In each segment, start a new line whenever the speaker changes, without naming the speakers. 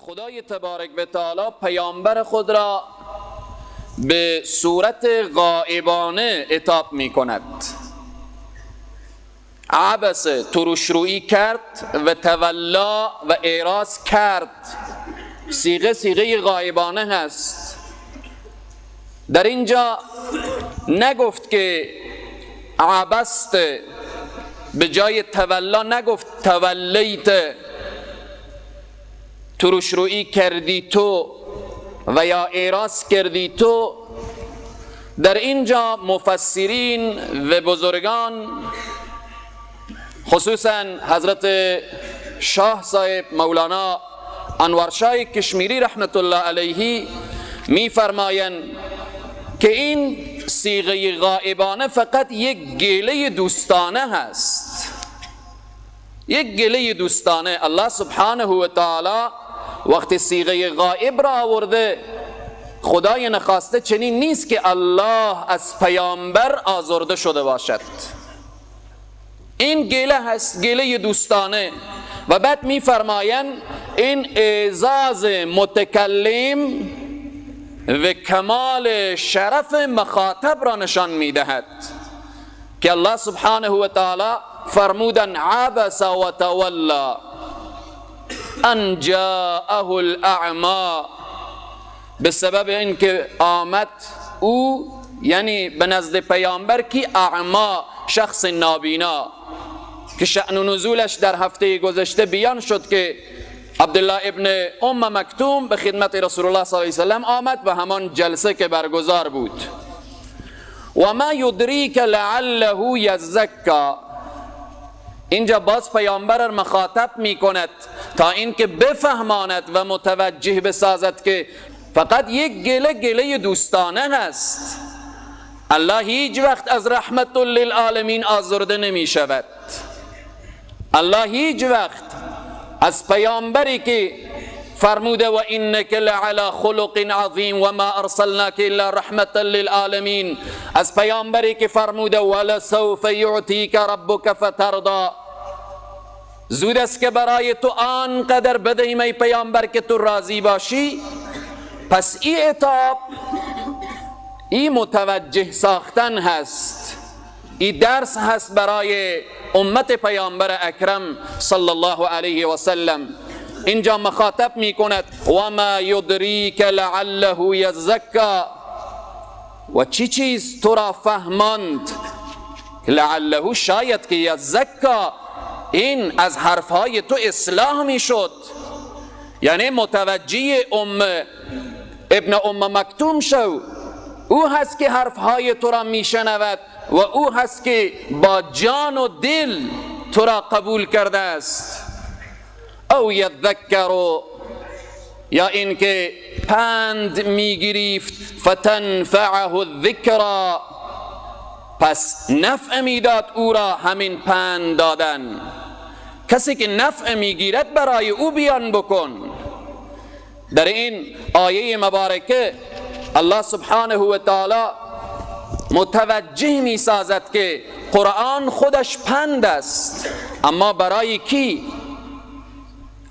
خدای تبارک و تعالی پیامبر خود را به صورت غائبانه عتاب می کند. عبس ترشرویی کرد و تولا و اعراض کرد. صیغه غائبانه هست. در اینجا نگفت که عبست، به جای تولا نگفت تولیت، ترشرویی کردی تو و یا اعراض کردی تو. در اینجا مفسرین و بزرگان خصوصا حضرت شاه صاحب مولانا انورشاه کشمیری رحمت الله علیه می فرمایند که این صیغه غائبانه فقط یک گله دوستانه هست، یک گله دوستانه. الله سبحانه و تعالی وقتی صیغه غائب را آورده، خدای نخواسته چنین نیست که الله از پیامبر آزرده شده باشد. این گله هست، گله دوستانه. و بعد می فرمایند این اعزاز متکلم و کمال شرف مخاطب را نشان می دهد که الله سبحانه و تعالی فرمودن عبس و تولا ان جاءه الاعمی، به سبب اینکه آمد او، یعنی به نزد پیامبر کی؟ اعما، شخص نابینا، که شأن و نزولش در هفته گذشته بیان شد که عبدالله ابن ام مکتوم به خدمت رسول الله صلی الله علیه وسلم آمد و همان جلسه که برگزار بود. و ما یدریک لعله یزکی، اینجا باز پیامبر مخاطب می کند تا اینکه بفهماند و متوجه بسازد که فقط یک گله دوستانه هست. الله هیچ وقت از رحمت للعالمین آزرده نمی شود. الله هیچ وقت از پیامبری که فرموده و انک لعلی خلق عظیم و ما ارسلناک الا رحمتا للعالمین، از پیامبری که فرموده ولسوف یعطیک ربک فترضی، زود است که برای تو آنقدر بدهیم ای پیامبر که تو راضی باشی. پس این عتاب، این متوجه ساختن هست، این درس هست برای امت پیامبر اکرم صلی الله علیه و سلم. اینجا مخاطب می کند و ما یدریک لعله یزکی، و چی چیز تو را فهماند لعله، شاید که یزکی، این از حرفهای تو اصلاح می شد. یعنی متوجه ابن ام مکتوم شو، او هست که حرفهای تو را می شنود و او هست که با جان و دل تو را قبول کرده است. او یذکر، یا اینکه پند می گرفت فتنفعه الذکر، پس نفع می داد او را همین پند دادن. کسی که نفع می گیرد برای او بیان بکن. در این آیه مبارکه الله سبحانه و تعالی متوجه می سازد که قرآن خودش پند است، اما برای کی؟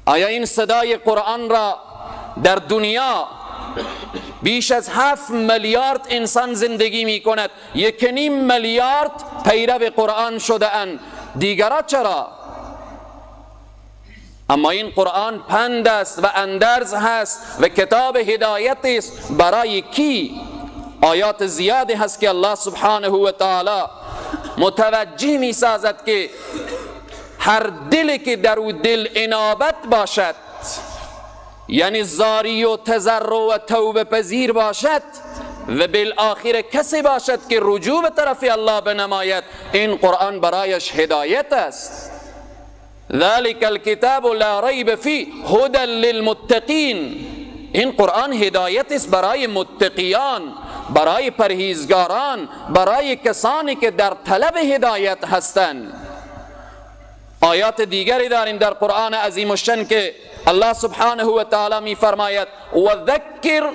آیا این صدای قرآن را در دنیا بیش از 7 میلیارد انسان زندگی می کند، 1.5 میلیارد پیرو قرآن شده اند، دیگرها چرا؟ اما این قرآن پند است و اندرز هست و کتاب هدایت است. برای کی؟ آیات زیادی هست که الله سبحانه و تعالی متوجه می سازد که هر دلی که در او دل انابت باشد، یعنی زاری و تضرع و توبه پذیر باشد و بالآخر کسی باشد که رجوع به طرف الله بنماید، این قرآن برایش هدایت است. ذلك الكتاب لا ریب فیه هدی للمتقین، این قرآن هدایت است برای متقیان، برای پرهیزگاران، برای کسانی که در طلب هدایت هستند. آیات دیگری داریم در قرآن عظیم الشان که الله سبحانه و تعالی می فرماید و ذکر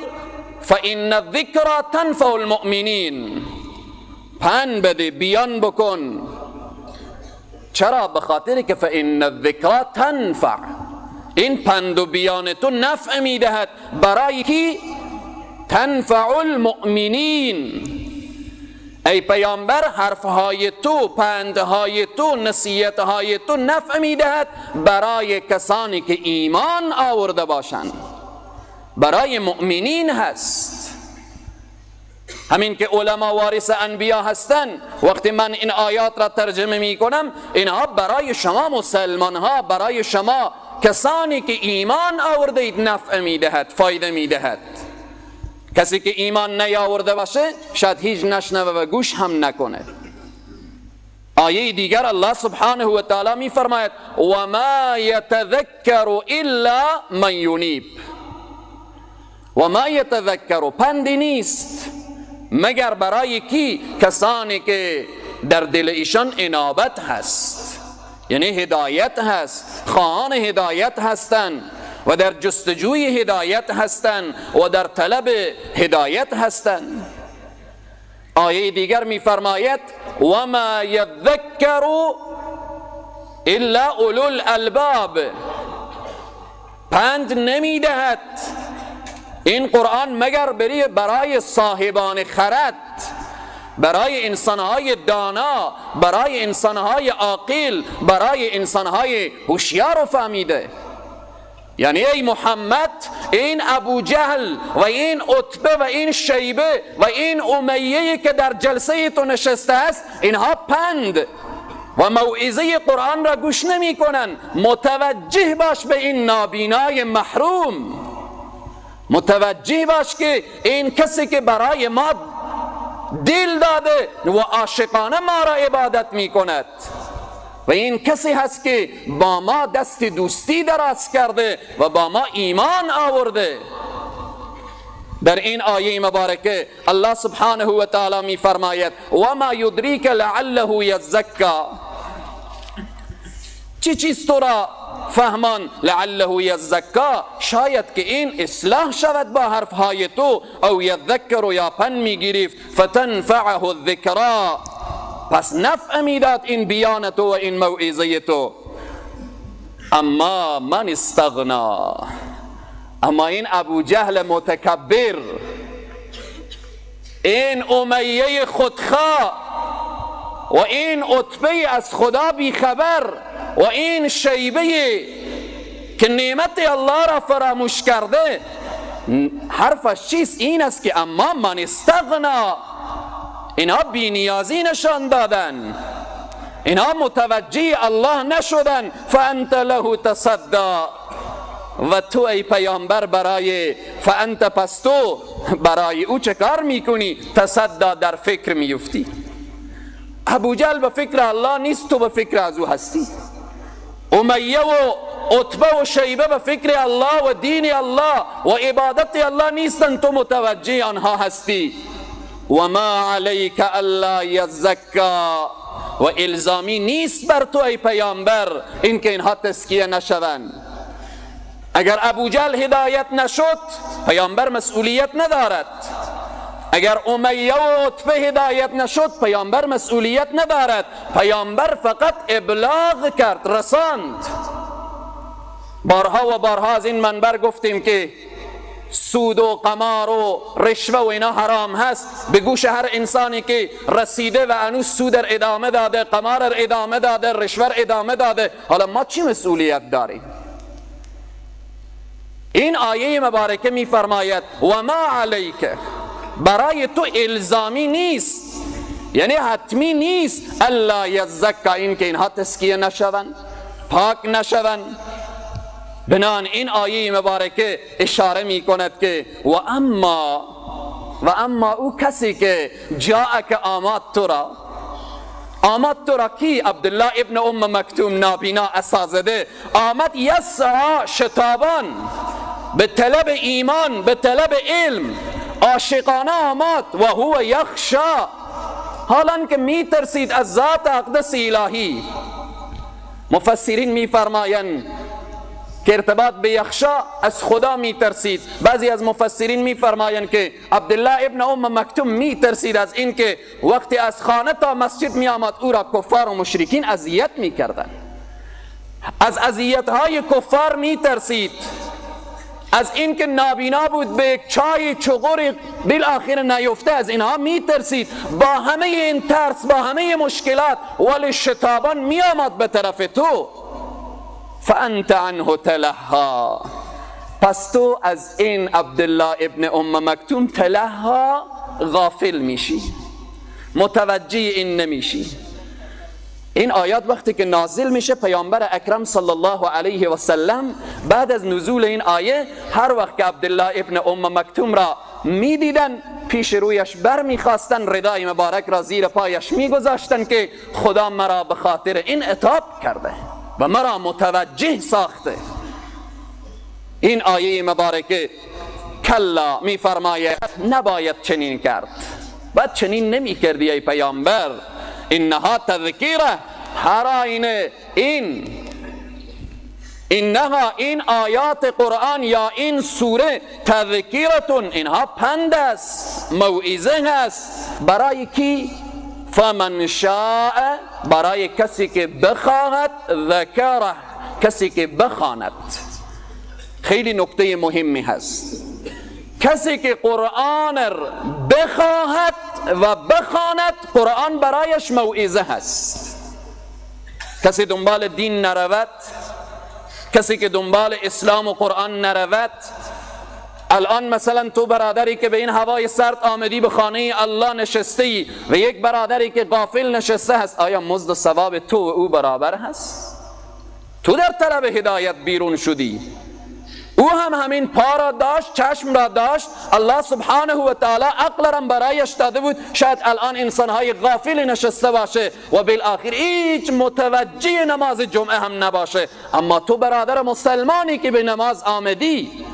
فإن الذکر تنفع المؤمنین، پند بده، بیان بکن. چرا؟ بخاطر که فإن الذکر تنفع، این پند و بیان تو نفع میدهد. برای کی؟ تنفع المؤمنین. ای پیامبر حرفهای تو، پندهای تو، نصیحتهای تو نفع میدهد برای کسانی که ایمان آورده باشند، برای مؤمنین هست. همین که علما وارث انبیا هستند، وقتی من این آیات را ترجمه می کنم، اینها برای شما مسلمان ها، برای شما کسانی که ایمان آورده اید نفع میدهد، فایده میدهد. کسی که ایمان نیاورده باشه شاید هیچ نشنوه و گوش هم نکنه. آیه دیگر الله سبحانه و تعالی می فرماید و ما یتذکر الا من ینیب. و ما یتذکر، پندی نیست مگر برای کی؟ کسانی که در دل ایشان انابت هست، یعنی هدایت هست، خواهان هدایت هستند و در جستجوی هدایت هستند و در طلب هدایت هستند. آیه دیگر می فرماید و ما یذکر الا اولو الالباب. پند نمی دهد این قرآن مگر برای صاحبان خرد، برای انسانهای دانا، برای انسانهای عاقل، برای انسانهای هوشیار و فهمیده. یعنی ای محمد، این ابو جهل و این عتبه و این شیبه و این امیه که در جلسه تو نشسته است، اینها پند و موعظه قرآن را گوش نمی کنن. متوجه باش به این نابینای محروم، متوجه باش که این کسی که برای ما دل داده و عاشقانه ما را عبادت می کند و این کسی هست که با ما دست دوستی دراز کرده و با ما ایمان آورده. در این آیه مبارکه الله سبحانه و تعالی می فرماید و ما یدریک لعله یزکا. چی چیز تو را فهمان لعله یزکا؟ شاید که این اصلاح شود با حرفهای تو، او یذکر، یا پن میگیرید، فتنفعه الذکرا، پس نفع میداد این بیان تو و این موعظه تو. اما من استغنا، اما این ابو جهل متکبر، این امیه خودخواه و این عتبه از خدا بیخبر و این شیبه که نعمت الله را فراموش کرده، حرفش چیست؟ این است که اما من استغنا، اینها بینیازی نشان دادن، اینها متوجه الله نشدن. فانت له تصدا، و تو ای پیامبر برای فانت، پس تو برای او چه کار میکنی؟ تصدا، در فکر میفتی. ابو جهل به فکر الله نیست، تو به فکر از او هستی. امیه و عتبه و شیبه به فکر الله و دین الله و عبادت الله نیستن، تو متوجه آنها هستی. و ما علیک الا یزکا، و الزامی نیست بر تو ای پیامبر این که اینها تزکیه نشوند. اگر ابو جهل هدایت نشد پیامبر مسئولیت ندارد، اگر امیه و عتبه هدایت نشد پیامبر مسئولیت ندارد. پیامبر فقط ابلاغ کرد، رساند. بارها و بارها از این منبر گفتیم که سود و قمار و رشوه و اینا حرام هست. به گوش هر انسانی که رسیده و هنوز سود در ادامه داده، قمار در ادامه داده، رشوه در ادامه داده، حالا ما چی مسئولیت داریم؟ این آیه مبارکه می فرماید و ما علیک، برای تو الزامی نیست، یعنی حتمی نیست، الا یزکا، این که اینها تزکیه نشوند، پاک نشوند. بنان این آیه مبارکه اشاره می کند که و اما او کسی که جاءک آمد تو را کی؟ عبدالله ابن ام مکتوم نابینا اسازده آمد یسعی شتابان به طلب ایمان، به طلب علم، عاشقانه آمد و هو یخشا، حالان که می ترسید از ذات اقدس الهی. مفسرین می فرمایند که ارتباط به یخشا از خدا می ترسید. بعضی از مفسرین می فرمایند که عبدالله ابن ام مکتوم می ترسید از این که وقتی از خانه تا مسجد می آمد او را کفار و مشرکین اذیت می کردن. از اذیت‌های کفار میترسید، از اینکه نابینا بود به یک چای چغور بالاخره نیفته، از اینها میترسید. با همه این ترس، با همه مشکلات، ولی شتابان میآمد به طرف تو. فانت عنه تلها، پس تو از این عبدالله ابن ام مکتوم تلها، غافل میشی، متوجه این نمیشی. این آیات وقتی که نازل میشه، پیامبر اکرم صلی الله علیه و سلم بعد از نزول این آیه هر وقت که عبدالله ابن ام مکتوم را میدیدن، پیش رویش بر میخواستن، ردای مبارک را زیر پایش میگذاشتن که خدا مرا به خاطر این عتاب کرده و مرا متوجه ساخته. این آیه مبارکه کلا میفرماید نباید چنین کرد، باید چنین نمی کردی ای پیامبر. انها تذکیره، هر آینه اینها این آیات قرآن یا این سوره تذکیرتون، اینها پند است، موعظه است. برای کی؟ فمن شاء، برای کسی که بخواهد، ذکره، کسی که بخواند. خیلی نکته مهمی هست، کسی که قرآن بخواهد و بخواند، قرآن برایش موعظه هست. کسی دنبال دین نرود، کسی که دنبال اسلام و قرآن نرود. الان مثلا تو برادری که به این هوای سرد آمدی، به خانه الله نشستی و یک برادری که غافل نشسته هست، آیا مزد و ثواب تو و او برابر هست؟ تو در طلب هدایت بیرون شدی، او هم همین پا را داشت، چشم را داشت، الله سبحانه و تعالی عقل را برایش داده بود. شاید الان انسانهای غافل نشسته باشه و بالاخره هیچ متوجه نماز جمعه هم نباشه، اما تو برادر مسلمانی که به نماز آمدی،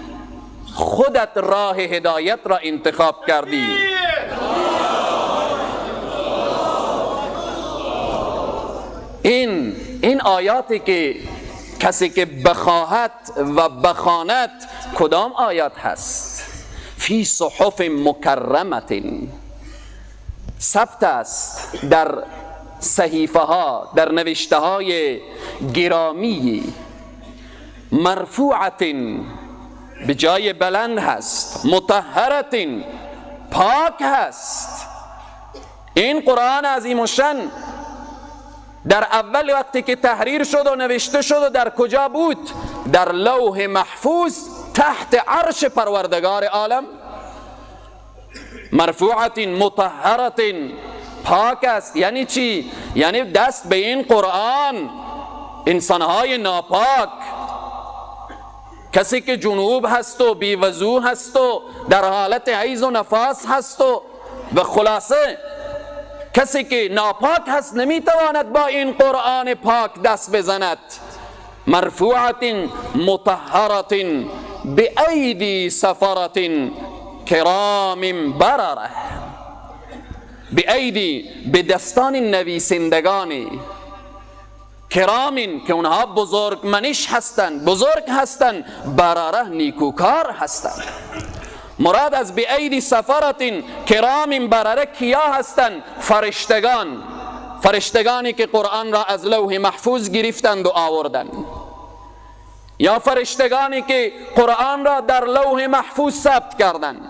خودت راه هدایت را انتخاب کردی. این آیاتی که کسی که بخواهد و بخواند، کدام آیات هست؟ فی صحف مکرمت، ثبت است در صحیفه ها، در نوشته های گرامی، مرفوعت، به جای بلند هست، مطهرت، پاک هست. این قرآن عظیم الشان در اول وقتی که تحریر شد و نوشته شد و در کجا بود؟ در لوح محفوظ تحت عرش پروردگار عالم. مرفوعت، مطهرت، پاک است. یعنی چی؟ یعنی دست به این قرآن انسانهای ناپاک، کسی که جنوب هست و بیوضو هست و در حالت حیض و نفاس هست و خلاصه کسی که ناپاک هست نمیتواند با این قرآن پاک دست بزند. مرفوعت، مطهرت، بأیدی سفرت کرام برره، بأیدی، به دستان نویسندگانی، کرامین که اونها بزرگ منش هستند، بزرگ هستند، برره، نیکوکار هستند. مراد از بأیدی سفرت کرام برره کیا هستند؟ فرشتگان، فرشتگانی که قرآن را از لوح محفوظ گرفتند و آوردند، یا فرشتگانی که قرآن را در لوح محفوظ ثبت کردند.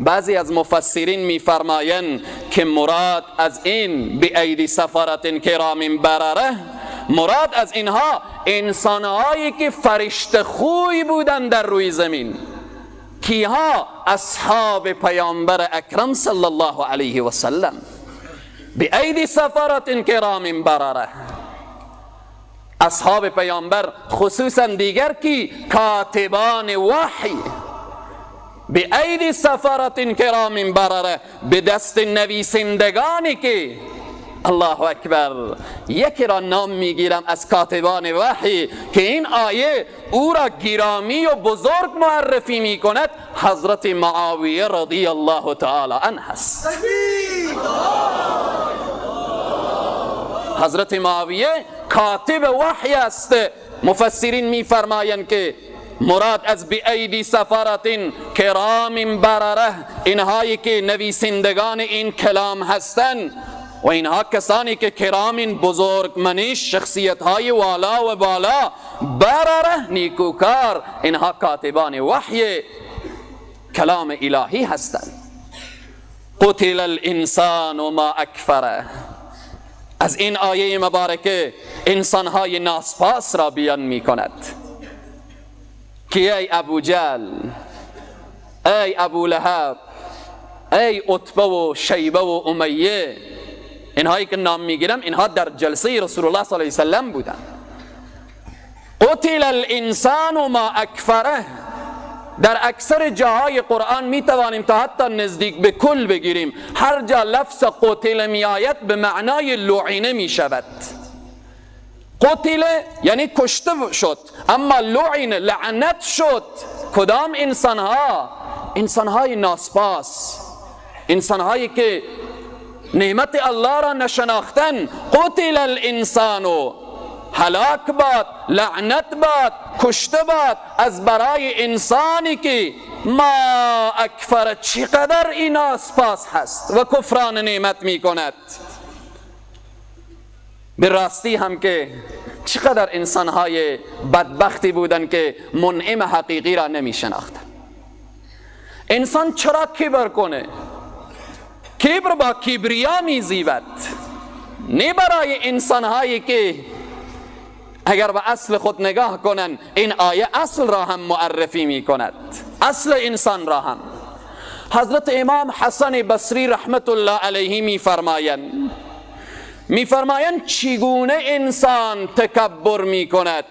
بعضی از مفسرین میفرمایند که مراد از این بأیدی سفرت کرام برره، مراد از اینها انسانهایی که فرشته خوی بودند در روی زمین. کیها؟ اصحاب پیامبر اکرم صلی الله علیه و سلم. بأیدی سفرت کرام برره، اصحاب پیامبر، خصوصا دیگر کی؟ کاتبان وحی. بأیدی سفرت کرام برره، به دست نویسندگانی که، الله اکبر، یکی را نام میگیرم از کاتبان وحی که این آیه او را گرامی و بزرگ معرفی میکند، حضرت معاویه رضی الله تعالی عنه هست. حضرت معاویه کاتب وحی است. مفسرین میفرمایند که مراد از بأیدی سفرت کرام برره، اینهایی که نویسندگان این کلام هستند، و اینها کسانی که کرامین بزرگ منیش، شخصیت های والا و بالا، برره نیکوکار، اینها کاتبان وحی کلام الهی هستند. قتل الانسان ما اکفره. از این آیه مبارکه انسانهای ناسپاس را بیان می کند که ای ابو جهل، ای ابو لهب، ای عتبه و شیبه و امیه، اینهایی که نام میگیرم اینها در جلسه رسول الله صلی الله علیه وسلم بودند. قتل الانسان ما اکفره. در اکثر جاهای قرآن می توانیم تا حتی نزدیک به کل بگیریم، هر جا لفظ قتل می آید به معنای لعنه می شود. قتل یعنی کشته شد، اما لعن لعنت شد. کدام انسانها؟ انسانهای ناسپاس، انسانهایی که نعمت الله را نشناختن. قتل الانسان، هلاک باد، لعنت باد، کشته باد از برای انسانی که ما اکفر، چقدر این ناسپاس هست و کفران نعمت می کند. به راستی هم که چقدر انسانهای بدبختی بودن که منعم حقیقی را نمی شناختن. انسان چرا کبر کنه؟ کبر با کبریا می زیبد، نه برای انسانهایی که اگر به اصل خود نگاه کنن این آیه اصل را هم معرفی می کند، اصل انسان را هم. حضرت امام حسن بصری رحمت الله علیه می فرمایند چگونه انسان تکبر می کند،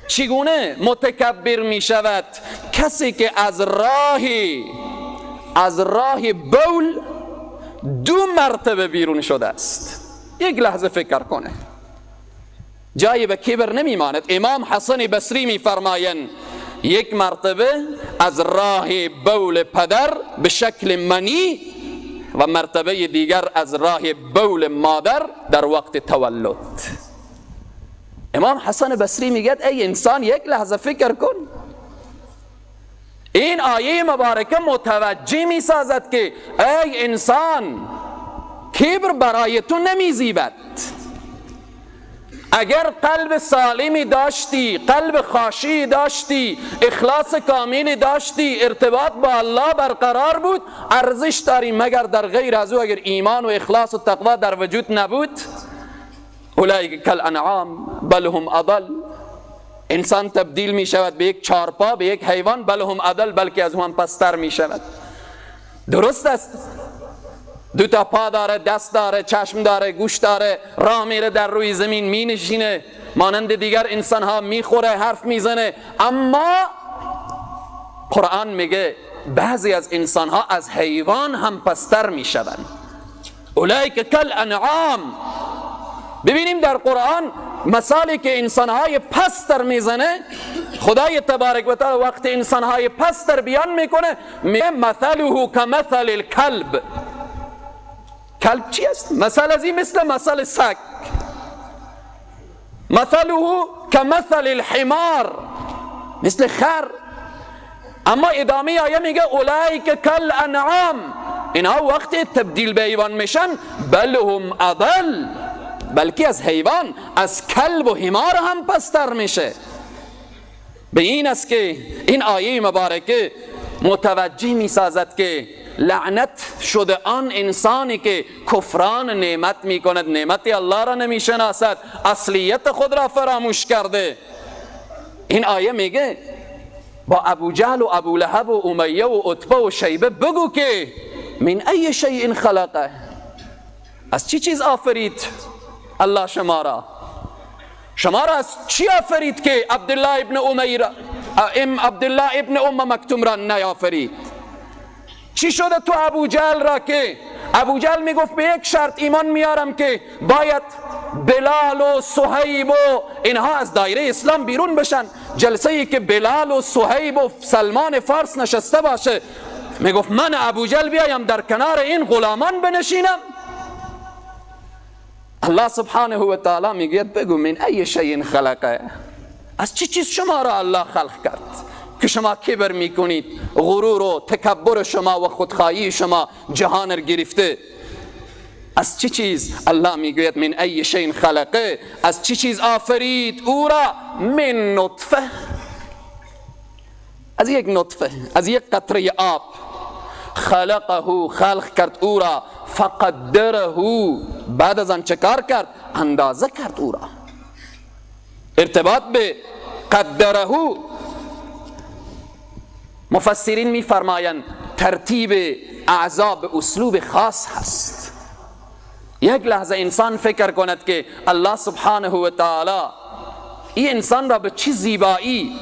چگونه متکبر می شود؟ کسی که از راه بول 2 مرتبه بیرون شده است. یک لحظه فکر کنه، جایی به کبر نمی ماند. امام حسن بصری می فرمایند یک مرتبه از راه بول پدر به شکل منی و مرتبه دیگر از راه بول مادر در وقت تولد. امام حسن بصری میگه ای انسان یک لحظه فکر کن. این آیه مبارکه متوجه می سازد که ای انسان، کبر برای تو نمی زیبد. اگر قلب سالمی داشتی، قلب خاشعی داشتی، اخلاص کاملی داشتی، ارتباط با الله برقرار بود، ارزش داری. مگر در غیر از او اگر ایمان و اخلاص و تقوا در وجود نبود؟ اولئک کالانعام بل هم اضل. انسان تبدیل می شود به یک چارپا، به یک حیوان. بل هم اضل، بلکه از هم پستر می شود. درست است، 2 تا پا داره، دست داره، چشم داره، گوش داره، راه میره، در روی زمین می نشینه، مانند دیگر انسان ها می خوره، حرف می زنه. اما قرآن میگه بعضی از انسان ها از حیوان هم پستر می شوند. اولئک کالانعام. ببینیم در قرآن مثالی که انسانهای پستر میزنه، خدای تبارک و تعالی وقت انسانهای پستر بیان میکنه میگه مثله کمثل الکلب. کلب چی است؟ مثل از این مثل مثل سگ. مثله کمثل الحمار، مثل خر. اما ادامه آیه میگه اولئک کالانعام، اینها وقتی تبدیل به حیوان میشن بل هم اضل، بلکه از حیوان، از کلب و حمار هم پستر میشه. به این است که این آیه مبارکه متوجه میسازد که لعنت شده آن انسانی که کفران نعمت میکند، نعمت الله را نمیشناسد، اصلیت خود را فراموش کرده. این آیه میگه با ابو جهل و ابو لهب و امیه و عتبه و شیبه بگو که من ای شیء خلقه، از چی چیز آفرید الله شما را؟ شما را از چی آفرید که عبدالله ابن ام مکتوم را نیافرید؟ چی شده تو ابو جهل را که ابو جهل میگفت به یک شرط ایمان میارم که باید بلال و صهیب و اینها از دایره اسلام بیرون بشن. جلسه ای که بلال و صهیب و سلمان فارس نشسته باشه، میگفت من ابو جهل بیایم در کنار این غلامان بنشینم؟ الله سبحانه و تعالی میگه بگو من ای شیء خلقه، از چی چیز شما را الله خلق کرد که شما کبر میکنید؟ غرور و تکبر شما و خودخواهی شما جهان را گرفته. از چه چیز؟ الله میگوید من ای شیء خلقه، از چه چیز آفرید او را؟ من نطفه، از یک نطفه، از یک قطره آب. خلقه، خلق کرد او را. فقدره، بعد از آن چه کار کرد؟ اندازه کرد او را. ارتباط به قدره، مفسرین میفرمایند ترتیب اعضا به اسلوب خاص هست. یک لحظه انسان فکر کند که الله سبحانه و تعالی این انسان را به چه زیبایی،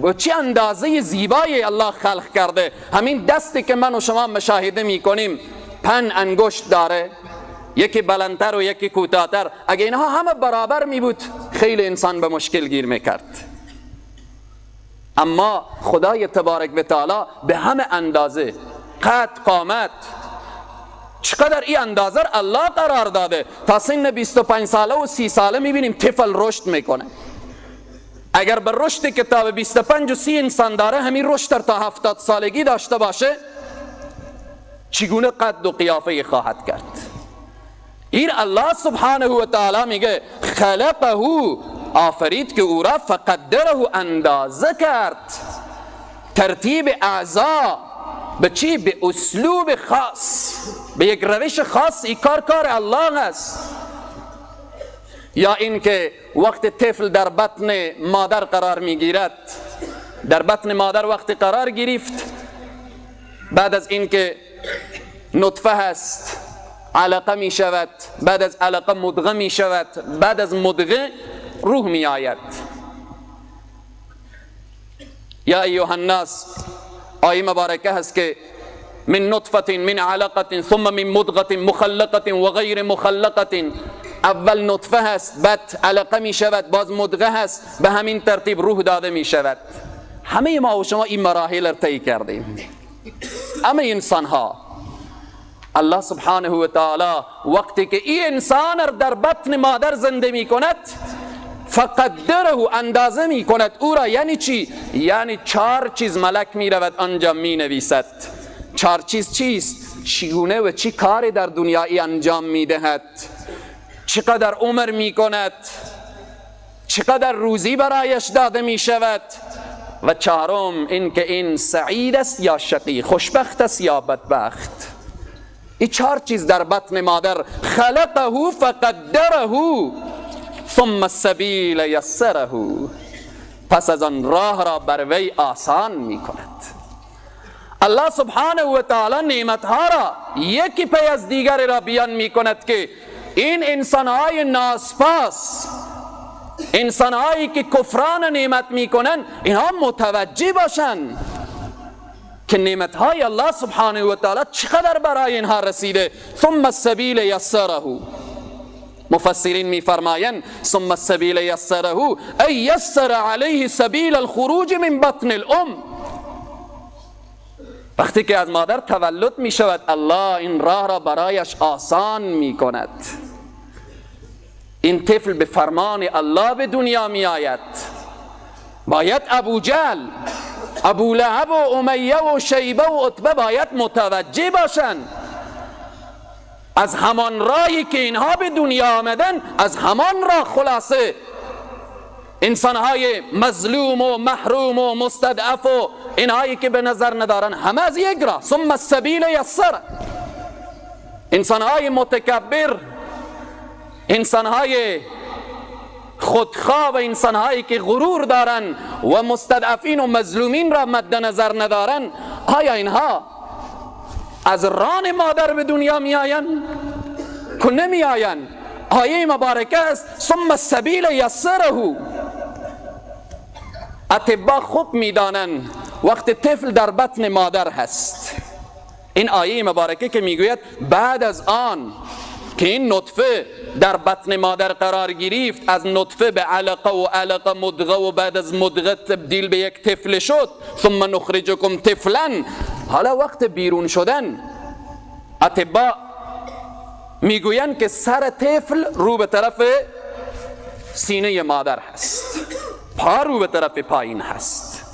به چه اندازه زیبایی الله خلق کرده. همین دستی که من و شما مشاهده میکنیم 5 انگشت داره، یکی بلندتر و یکی کوتاه‌تر. اگه اینها همه برابر می بود خیلی انسان به مشکل گیر میکرد. اما خدای تبارک و تعالی به همه اندازه، قد، قامت، چقدر این اندازه الله قرار داده. تا سن 25 ساله و 30 ساله میبینیم طفل رشد میکنه. اگر به رشد کتاب 25 و 30 انسان داره، همین رشد تا 70 سالگی داشته باشه، چگونه قد و قیافه خواهد کرد؟ این الله سبحانه و تعالی میگه خلقه، آفرید که او را. فقدره، اندازه کرد. ترتیب اعضا به چی؟ به اسلوب خاص، به یک روش خاص. این کار الله است. یا اینکه وقت طفل در بطن مادر قرار میگیرد، در بطن مادر وقت قرار گرفت، بعد از اینکه نطفه هست علقه می شود، بعد از علقه مضغه می شود، بعد از مضغه روح می آید. یا ایها الناس، آیه مبارکه هست که من نطفه من علقه ثم من مضغه مخلقه و غیر مخلقه. اول نطفه هست، بعد علقه می شود، باز مضغه هست، به همین ترتیب روح داده می شود. همه ما و شما این مراحل را طی کردیم. همه انسان ها. الله سبحانه و تعالی وقتی که این انسان در بطن مادر زنده می کند، فقدره، اندازه می کند او را. یعنی چی؟ یعنی 4 چیز ملک می رود آنجا می نویسد. 4 چیز چیست؟ چگونه و چی کاری در دنیایی انجام می دهد، چقدر عمر می کند، چقدر روزی برایش داده می شود، و 4م این که این سعید است یا شقی، خوشبخت است یا بدبخت. این 4 چیز در بطن مادر. خلقه فقدره ثم السبیل یسره، پس از آن راه را بر وی آسان می کند. الله سبحانه و تعالی نعمتها را یکی پی از دیگر را بیان می کند که این انسانهای ناسپاس، انسانهایی که کفران نعمت می کنند، اینها متوجه باشند که نعمتهای الله سبحانه و تعالی چقدر برای اینها رسیده. ثم السبیل یسره، مفسرین می فرمایند ثم السبیل یسره ای یسر علیه سبیل الخروج من بطن الام. وقتی که از مادر تولد می شود، الله این راه را برایش آسان می کند. این طفل به فرمان الله به دنیا می آید. باید ابو جهل، ابو لهب و امیه و شیبه و عتبه باید متوجه باشند از همان راهی که اینها به دنیا آمدن، از همان راه خلاصه انسانهای مظلوم و محروم و مستضعف و اینهایی که به نظر ندارن، همه از یک راه. ثم السبیل یسر. انسانهای متکبر، انسانهای خودخواه و انسانهایی که غرور دارن و مستضعفین و مظلومین را مد نظر ندارن، آیا اینها از ران مادر به دنیا می آین؟ که نمی آین. آیه مبارکه است ثم السبیل یسره. اطباء خوب می دانند وقت طفل در بطن مادر هست، این آیه مبارکه که می گوید بعد از آن که این نطفه در بطن مادر قرار گرفت، از نطفه به علقه و علقه مضغه و بعد از مضغه تبدیل به یک طفل شد، ثم نخرجکم طفلا. حالا وقت بیرون شدن، اطباء میگویند که سر طفل رو به طرف سینه مادر هست، پا رو به طرف پایین هست.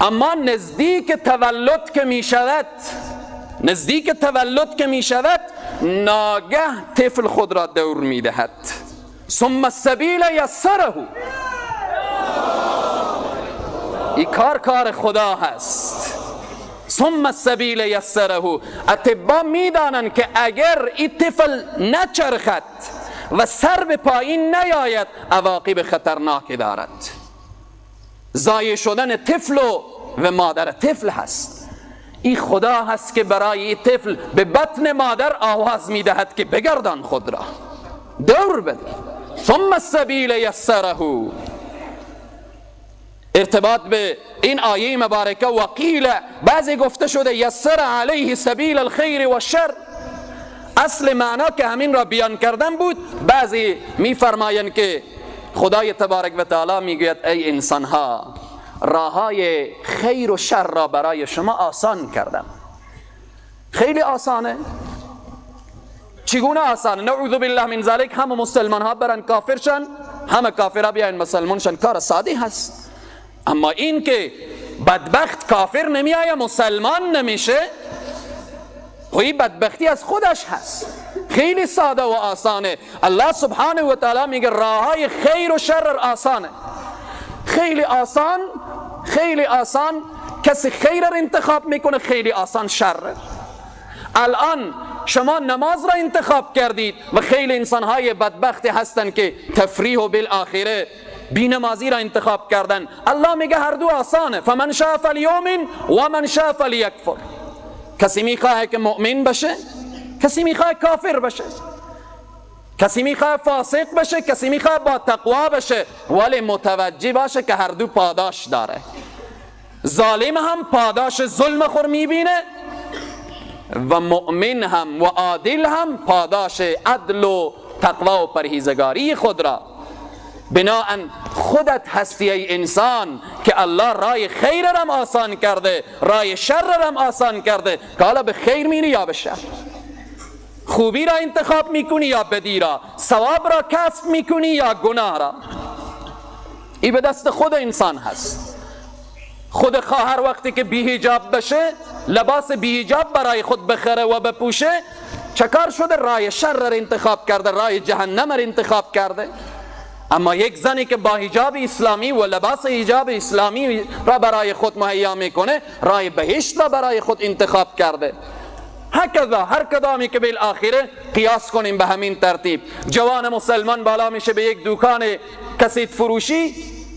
اما نزدیک تولد که می شود، ناگه طفل خود را دور میدهد. ثم السبیل یسره، این کار خدا هست. ثم السبیل یسره، اطباء میدانند که اگر این طفل نچرخد و سر به پایین نیاید عواقب خطرناکی دارد. ضایع شدن طفل و مادر طفل هست. این خدا هست که برای این طفل به بطن مادر آواز میدهد که بگردان خود را، دور بده. ثم السبیل یسره، ارتباط به این آیه مبارکه. وقیل، بعضی گفته شده یسر علیه سبیل الخیر و الشر. اصل معنا که همین را بیان کردن بود. بعضی میفرمایند که خدای تبارک و تعالی میگوید ای انسان ها، راههای خیر و شر را برای شما آسان کردم. خیلی آسانه. چگونه آسانه؟ نعوذ بالله من ذلک همه مسلمان ها برن کافر شن، همه کافر ها بیاین مسلمان شن، کار ساده هست. اما این که بدبخت کافر نمی آید مسلمان نمیشه، این بدبختی از خودش هست. خیلی ساده و آسانه. الله سبحانه و تعالی میگه راههای خیر و شر آسانه. خیلی آسان، خیلی آسان. کسی خیر را انتخاب میکنه، خیلی آسان شر. الان شما نماز را انتخاب کردید و خیلی انسانهای بدبختی هستن که تفریح و بالآخره بینمازی را انتخاب کردن. الله میگه هر دو آسانه. فمن شاء فلیؤمن و من شاء فلیکفر. کسی میخواه که مؤمن بشه، کسی میخواه کافر بشه، کسی میخواه فاسق بشه، کسی میخواه با تقوا بشه، ولی متوجه باشه که هر دو پاداش داره. ظالم هم پاداش ظلم خور میبینه و مؤمن هم و عادل هم پاداش عدل و تقوا و پرهیزگاری خود را. بناهن خودت هستی ای انسان که الله رای خیر را آسان کرده، رای شر را آسان کرده، که حالا به خیر میری یا به شر، خوبی را انتخاب میکنی یا بدی را، ثواب را کسب میکنی یا گناه را. این به دست خود انسان هست. خود خواهر وقتی که بی‌حجاب بشه، لباس بی‌حجاب برای خود بخره و بپوشه، چکار شده؟ رای شر را انتخاب کرده، رای جهنم را انتخاب کرده. اما یک زنی که با حجاب اسلامی و لباس حجاب اسلامی را برای خود مهیا میکنه، رای بهشت را برای خود انتخاب کرده. هکذا هر کدامی که بالآخره قیاس کنیم به همین ترتیب. جوان مسلمان بالا میشه به یک دکان کسید فروشی،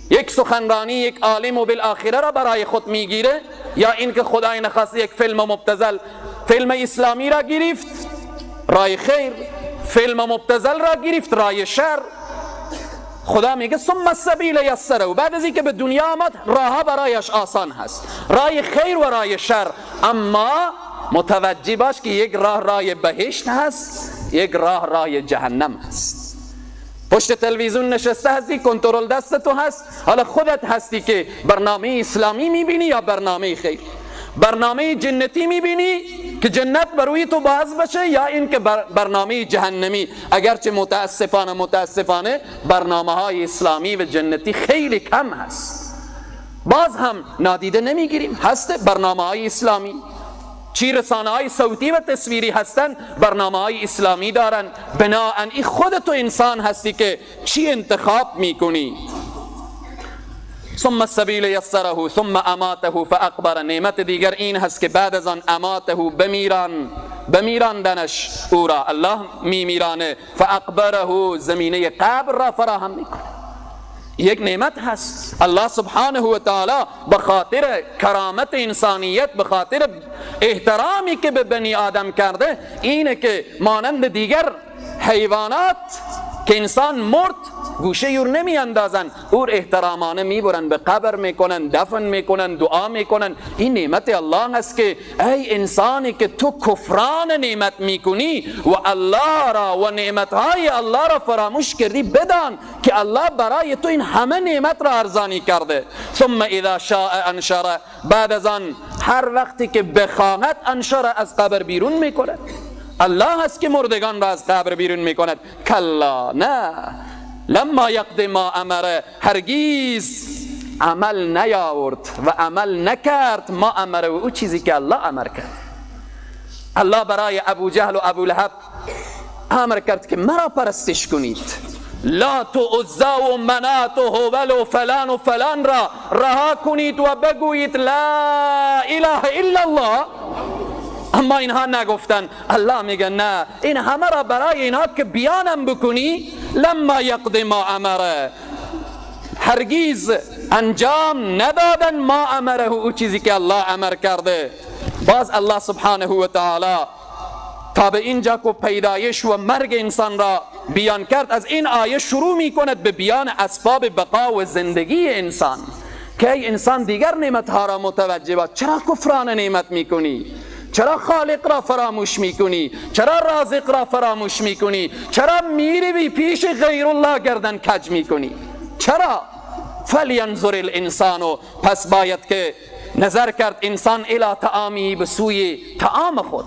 یک سخنرانی یک عالم و بالآخره را برای خود میگیره، یا اینکه خدای نخواست یک فیلم مبتذل، فیلم اسلامی را گرفت، رای خیر، فیلم مبتذل را گرفت، رای شر. خدا میگه ثم السبیل یسره، بعد از اینکه به دنیا آمد راه برایش آسان هست، رای خیر و رای شر. اما متوجه باش که یک راه رای بهشت هست، یک راه رای جهنم هست. پشت تلویزیون نشسته هستی، کنترل دست تو هست، حالا خودت هستی که برنامه اسلامی میبینی یا برنامه خیر، برنامه جنتی میبینی که جنت بروی تو باز بشه، یا این که برنامه جهنمی. اگرچه متاسفانه برنامه های اسلامی و جنتی خیلی کم هست، باز هم نادیده نمیگیریم. هست برنامه های اسلامی، چی رسانه های صوتی و تصویری هستن، برنامه های اسلامی دارن. بناهن این خودتو انسان هستی که چی انتخاب میکنی. ثم السبیل یسره ثم اماته فاقبر. نعمت دیگر این هست که بعد از آن اماته بمیراندنش او را الله میمیرانه، فاقبره زمینه قبر را فراهم میکنه. یک نعمت هست. الله سبحانه و تعالی به خاطر کرامت انسانیت، به خاطر احترامی که به بنی آدم کرده، اینه که مانند دیگر حیوانات که انسان مرد گوشه یور نمی اندازن، اور احترامانه میبرن به قبر میکنن، دفن میکنن، دعا میکنن. این نعمت الله است که ای انسانی که تو کفران نعمت میکنی و الله را و نعمتهای الله را فراموش کردی، بدان که الله برای تو این همه نعمت را ارزانی کرده. ثم اذا شاء انشر، بعد از آن هر وقتی که بخواهد انشر، از قبر بیرون میکنه. الله هست که مردگان را از قبر بیرون میکند. کلا، نه، لما یقضی ما امره، هرگیز عمل نیاورد و عمل نکرد ما امره، و او چیزی که الله امر کرد. الله برای ابو جهل و ابو لهب امر کرد که مرا پرستش کنید. لات و عزا و منات و هبل و فلان را رها کنید و بگویید لا اله الا الله. اما اینها نگفتن. الله میگه نه، این همه را برای اینها که بیانم بکنی، لما یقضی ما امره، هرگیز انجام ندادن ما امره، او چیزی که الله امر کرده. باز الله سبحانه و تعالی تا به اینجا که پیدایش و مرگ انسان را بیان کرد، از این آیه شروع می کند به بیان اسباب بقا و زندگی انسان، که ای انسان دیگر نعمتها را متوجه باش. چرا کفران نعمت می کنی؟ چرا خالق را فراموش می کنی؟ چرا رازق را فراموش می کنی؟ چرا میری بی پیش غیر الله گردن کج می کنی؟ چرا؟ فلینظر الانسان، پس باید که نظر کرد انسان الی طعامی، به سوی طعام خود.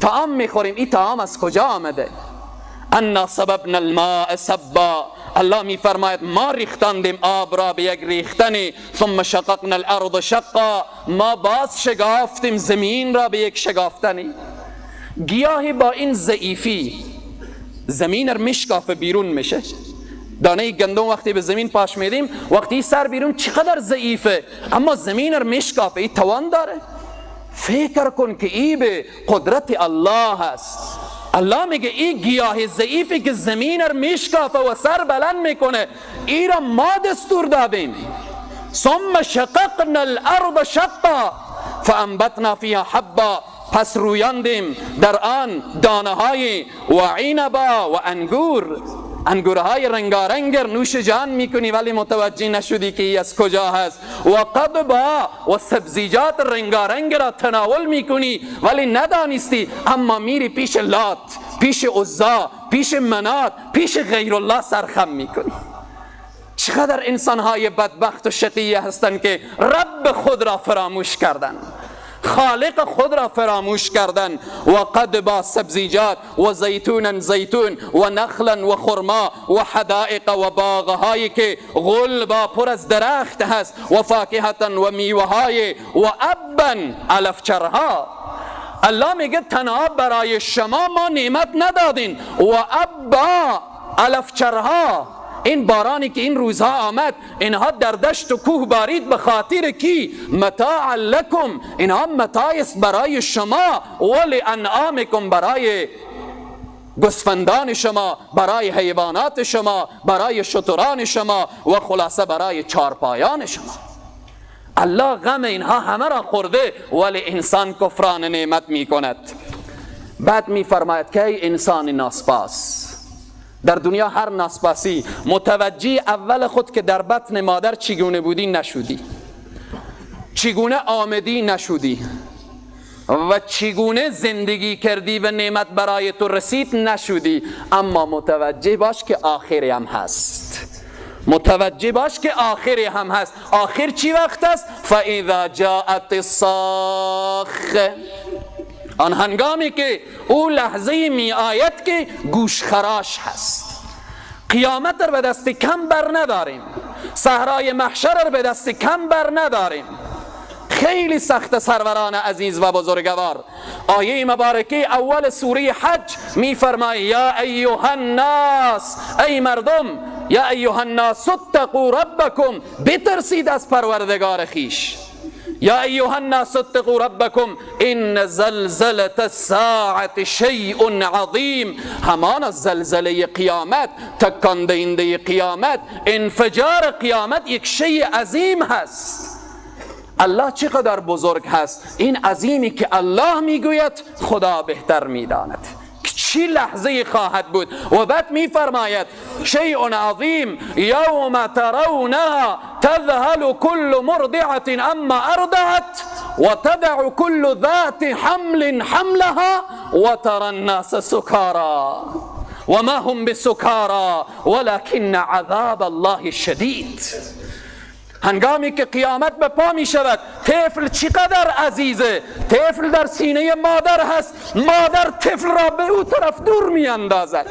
طعام میخوریم، این طعام از کجا آمده؟ انا صببنا الماء صبا، الله میفرماید ما ریختاندیم آب را به یک ریختنی. ثم شققنا الارض شقا، ما باز شگافتیم زمین را به یک شگافتنی. گیاهی با این ضعیفی زمین را میشکافه، بیرون میشه. دانه گندم وقتی به زمین پاش میدیم، وقتی سر بیرون چقدر ضعیفه، اما زمین را میشکافه. این توان داره؟ فکر کن که این به قدرت الله هست. الله میگه این گیاه ضعیفی که زمین را میشکافه و سر بلند میکنه، این را ما دستور دادیم. ثم شققنا الارض شقا فانبتنا فیها حبا، پس رویاندیم در آن دانه های و عنبا و انگورهای رنگارنگ نوش جان میکنی، ولی متوجه نشدی که ای از کجا هست. و قضبا، و سبزیجات رنگارنگ را تناول میکنی ولی ندانستی، اما میری پیش لات، پیش عزا، پیش منات، پیش غیر الله سرخم میکنی. چقدر انسانهای بدبخت و شقیه هستند که رب خود را فراموش کردن، خالق خود را فراموش کردن. و قضبا، سبزیجات، و زیتون و نخلا و خرما و حدائق و باغهایی که غلبا پر از درخت هست، و فاکهتا و میوههای، و ابا، علفچرها. الله میگه تنها برای شما ما نعمت ندادین، و ابا، علفچرها. این بارانی که این روزها آمد، اینها در دشت و کوه بارید به خاطر کی؟ متاع لکم، اینها متاع است برای شما، ولی انعامکم، برای گوسفندان شما، برای حیوانات شما، برای شتران شما، و خلاصه برای چارپایان شما. الله غم اینها همه را خورده، ولی انسان کفران نعمت می کند. بعد می فرماید که ای انسان ناسپاس، در دنیا هر ناسپاسی متوجه اول خود که در بطن مادر چگونه بودی نشدی، چگونه آمدی نشدی، و چگونه زندگی کردی و نعمت برای تو رسید نشدی. اما متوجه باش که آخری هم هست، متوجه باش که آخری هم هست. آخر چی وقت است؟ فاذا جاءت الصاخه، آن هنگامی که او لحظه می آید که گوش خراش هست. قیامت را به دست کم بر نداریم، صحرای محشر را به دست کم بر نداریم. خیلی سخت سروران عزیز و بزرگوار. آیه مبارکه اول سوره حج می فرماید یا ایها الناس، ای مردم، یا ایها الناس اتقوا ربکم، بترسید از پروردگار خیش. یا ایها الناس اتقوا ربکم ان زلزله الساعه شیء عظیم، همان زلزله قیامت، تکان دهنده قیامت، انفجار قیامت یک شیء عظیم هست. الله چقدر بزرگ هست. این عظیمی که الله میگوید خدا بهتر میداند چی لحظه خواهد بود. و بعد میفرماید شیء عظیم یوم ترونها تذهل كل مرضعة اما ارضعت وتدع كل ذات حمل حملها وترى الناس سكارى وما هم بسكارى ولكن عذاب الله شدید. هنگامی که قیامت به پا می شود، طفل چقدر عزیزه، طفل در سینه مادر هست، مادر طفل را به او طرف دور می اندازد.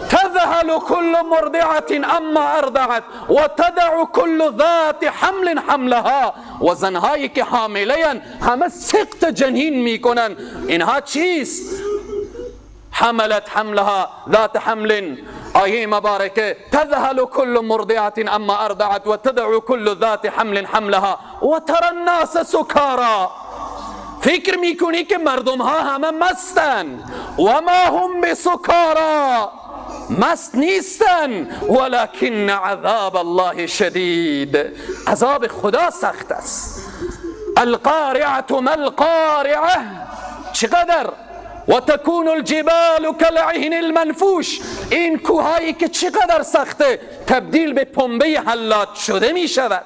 تذهل كل مرضعة اما ارضعت و تدع كل ذات حمل حملها. و زنهایی که حامله همه سقط جنین می کنن. اینها چیست؟ حملت حملها ذات حمل، آیه مبارکه تذهل كل مرضعة اما ارضعت و تدعو كل ذات حمل حملها و ترى الناس سکارا. فکر میکنی که مردم ها همه مستن و ما هم بسکارا، مست نیستن، ولکن عذاب الله شدید، عذاب خدا سخت است. القارعه ما القارعه، چقدر؟ و تکون الجبال کالعهن المنفوش، این کوهایی که چقدر سخته تبدیل به پنبه حلات شده می شود.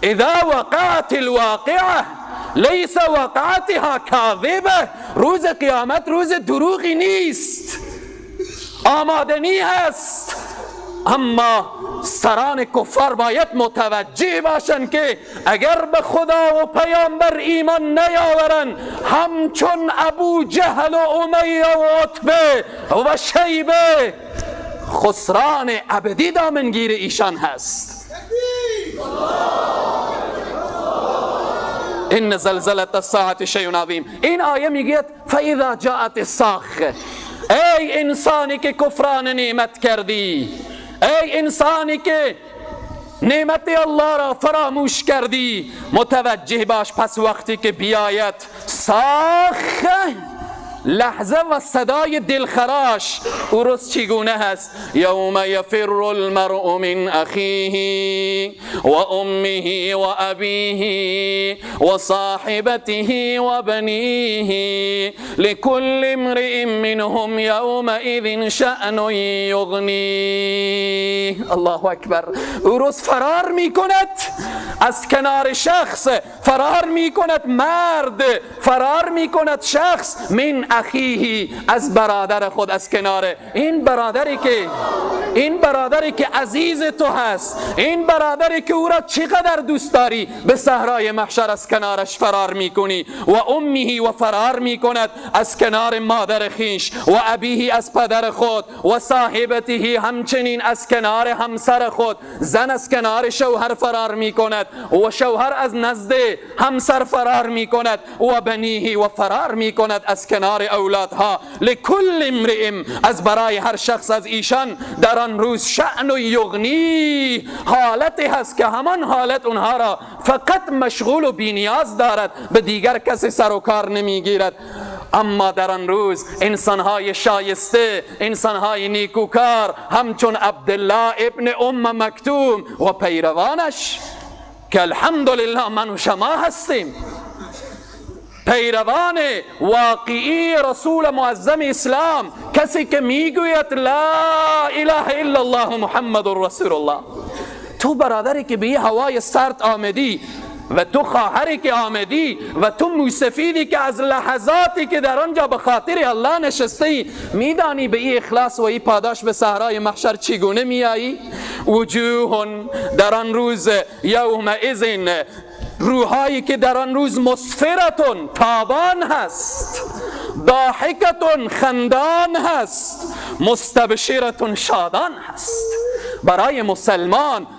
اذا وقعت الواقعه لیس وقعتها کاذبه، روز قیامت روز دروغی نیست، آمادنی هست. اما سران کفار باید متوجه باشند که اگر به خدا و پیامبر ایمان نیاورند، همچون ابو جهل و امیه و عتبه و شیبه، خسران ابدی دامنگیر ایشان هست. این زلزله الساعه شیء عظیم. این آیه میگه فاذا جاءت الصاخه، ای انسانی که کفران نعمت کردی، ای انسانی که نعمت الله را فراموش کردی، متوجه باش پس وقتی که بیاید صاخه، لحظه و صدای دلخراش، او روز چگونه هست؟ یوم یفر المرء من اخیه و امه و ابیه و صاحبته و بنیه لكل امرئ منهم یومئذ شأن یغنیه. الله اکبر. او روز فرار میکند از کنار شخص، فرار میکند مرد، فرار میکند شخص من اخیه، از برادر خود، از کنار این برادری که عزیز تو هست، این برادری که او را چقدر دوست داری، به صحرای محشر از کنارش فرار میکنی. و امه، و فرار میکند از کنار مادر خیش، و ابیه، از پدر خود، و صاحبته، همچنین از کنار همسر خود. زن از کنار شوهر فرار میکند و شوهر از نزد همسر فرار میکند، و بنیه، و فرار میکند از کنار اولادها. لکل امرئ، از برای هر شخص از ایشان در آن روز شأن یغنی، حالتی هست که همان حالت اونها را فقط مشغول و بینیاز دارد، به دیگر کسی سر و کار نمیگیرد. اما در آن روز انسانهای شایسته، انسانهای نیکوکار، همچون عبدالله ابن ام مکتوم و پیروانش که الحمدلله من و شما هستیم، پیروان واقعی رسول معظم اسلام، کسی که میگوید لا اله الا الله محمد رسول الله. تو برادری که به یه هوای سرد آمدی، و تو خواهری که آمدی، و تو موسفیدی که از لحظاتی که در آنجا به خاطر الله نشستی، میدانی به این اخلاص و این پاداش به صحرای محشر چگونه میایی؟ وجوه در آن روز یومئذ، روحایی که در آن روز مسفرتون، تابان هست، ضاحکتون، خندان هست، مستبشرتون، شادان هست. برای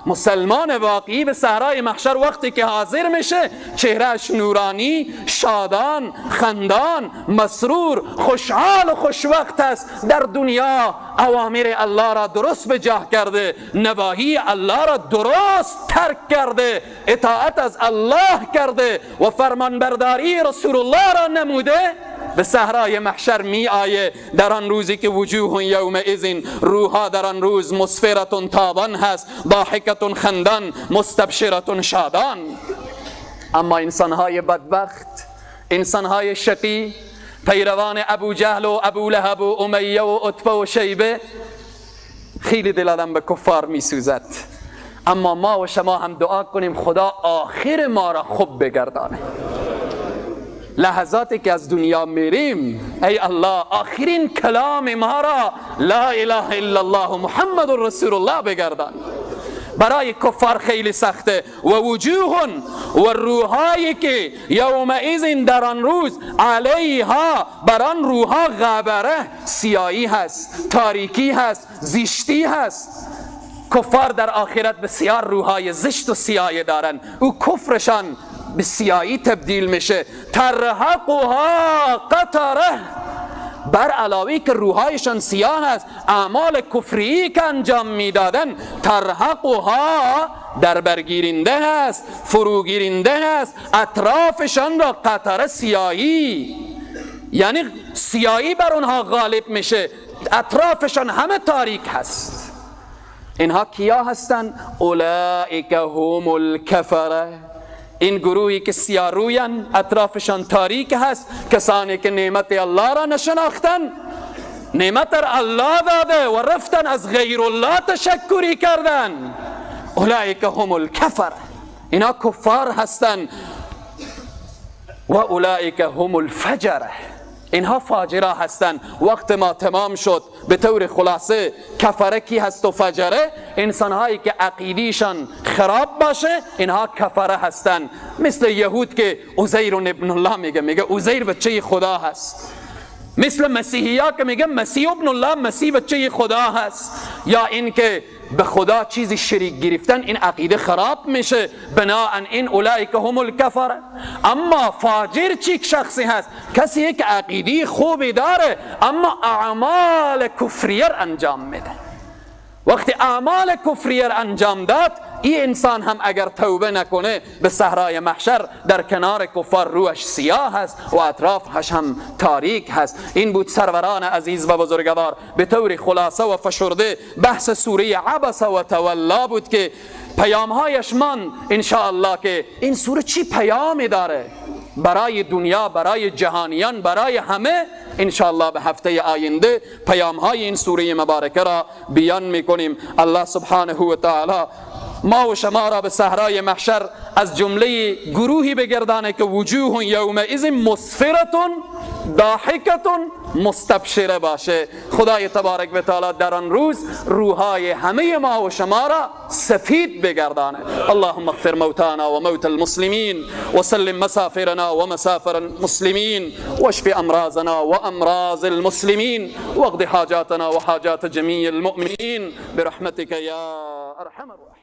مسلمان واقعی به صحرای محشر وقتی که حاضر میشه، چهرهش نورانی، شادان، خندان، مسرور، خوشحال و خوشوقت است. در دنیا اوامر الله را درست به جا کرده، نواهی الله را درست ترک کرده، اطاعت از الله کرده و فرمانبرداری رسول الله را نموده. به صحرای محشر می آیه در آن روزی که وجوه یومئذ، روحا در آن روز مسفرتون، تابان هست، ضاحکتون، خندان، مستبشرتون، شادان. اما انسانهای بدبخت، انسانهای شقی، پیروان ابو جهل و ابو لهب و امیه و عتبه و شیبه، خیلی دل آدم به کفار می سوزد. اما ما و شما هم دعا کنیم خدا آخر ما را خوب بگردانه. لحظاتی که از دنیا میریم، ای الله آخرین کلام ما را لا اله الا الله محمد رسول الله بگردان. برای کفار خیلی سخته. و وجوه، و روحایی که یومئذ در آن روز علیها، بر آن روحا غبره، سیاهی هست، تاریکی هست، زشتی هست. کفار در آخرت بسیار روحای زشت و سیاه دارن، او کفرشان به سیاهی تبدیل میشه. ترهقها قطره، بر علاوه که روحایشان سیاه است، اعمال کفری که انجام میدادن ترهقها در برگیرنده است، فروگیرنده است، اطرافشان را قطره سیاهی، یعنی سیاهی بر اونها غالب میشه، اطرافشان همه تاریک هست. اینها کیا هستن؟ اولئک هم الکفره، این گروهی که سیاه روین، اطرافشان تاریک هست، کسانی که نعمت الله را نشناختن، نعمت را الله داده و رفتن از غیر الله تشکری کردن. اولئک هم الکفره، اینا کفار هستن. و اولئک هم الفجره، اینها فاجره هستن. وقت ما تمام شد. به طور خلاصه کفره کی هست و فجره؟ انسانهایی که عقیدیشان خراب باشه، اینها کفره هستن. مثل یهود که عزیر ابن الله میگه عزیر بچه خدا هست. مثل مسیحیا که میگه مسیح ابن الله، مسیح بچه خدا هست. یا این که به خدا چیزی شریک گرفتن، این عقیده خراب میشه. بنابراین اولئک هم الکفر. اما فاجر چی شخصی هست؟ کسی که عقیده خوبی داره اما اعمال کفریه انجام میده. وقتی اعمال کفریه انجام داد، این انسان هم اگر توبه نکنه به صحرای محشر در کنار کفار روش سیاه هست و اطرافش هم تاریک هست. این بود سروران عزیز و بزرگوار به طور خلاصه و فشرده بحث سوره عبس و تولا بود که پیامهایش من انشاءالله که این سوره چی پیامی داره برای دنیا، برای جهانیان، برای همه. انشاءالله به هفته آینده پیامهای این سوره مبارکه را بیان میکنیم. الله سبحانه و تعالی ما و شما را به صحرای محشر از جمله گروهی بگردانه که وجوه یومئذ مسفرة ضاحکة مستبشره باشه. خدای تبارک و تعالی در آن روز روحای همه ما و شما را سفید بگردانه. اللهم اغفر موتانا و موت المسلمین و سلم مسافرنا و مسافر المسلمین واشف امراضنا و امراض المسلمین واقض حاجاتنا و حاجات جميع المؤمنین برحمتك یا ارحم الراحمین.